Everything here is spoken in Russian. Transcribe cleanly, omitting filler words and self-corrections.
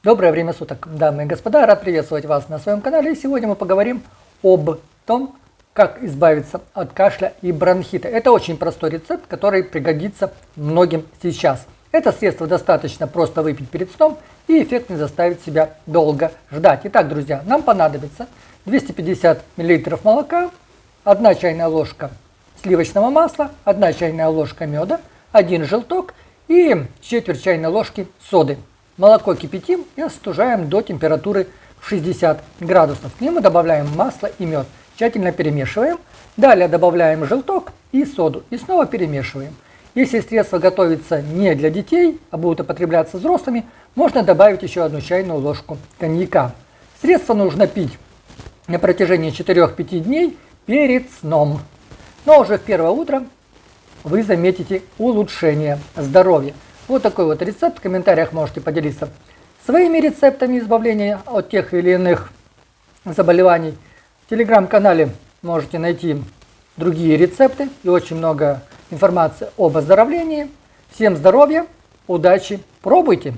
Доброе время суток, дамы и господа, рад приветствовать вас на своем канале. И сегодня мы поговорим об том, как избавиться от кашля и бронхита. Это очень простой рецепт, который пригодится многим сейчас. Это средство достаточно просто выпить перед сном, и эффект не заставит себя долго ждать. Итак, друзья, нам понадобится 250 мл молока, 1 чайная ложка сливочного масла, 1 чайная ложка меда, 1 желток и четверть чайной ложки соды. Молоко кипятим и остужаем до температуры 60 градусов. К нему добавляем масло и мед. Тщательно перемешиваем. Далее добавляем желток и соду. И снова перемешиваем. Если средство готовится не для детей, а будет употребляться взрослыми, можно добавить еще 1 чайную ложку коньяка. Средство нужно пить на протяжении 4-5 дней перед сном. Но уже в первое утро вы заметите улучшение здоровья. Вот такой вот рецепт. В комментариях можете поделиться своими рецептами избавления от тех или иных заболеваний. В телеграм-канале можете найти другие рецепты и очень много информации об оздоровлении. Всем здоровья, удачи, пробуйте!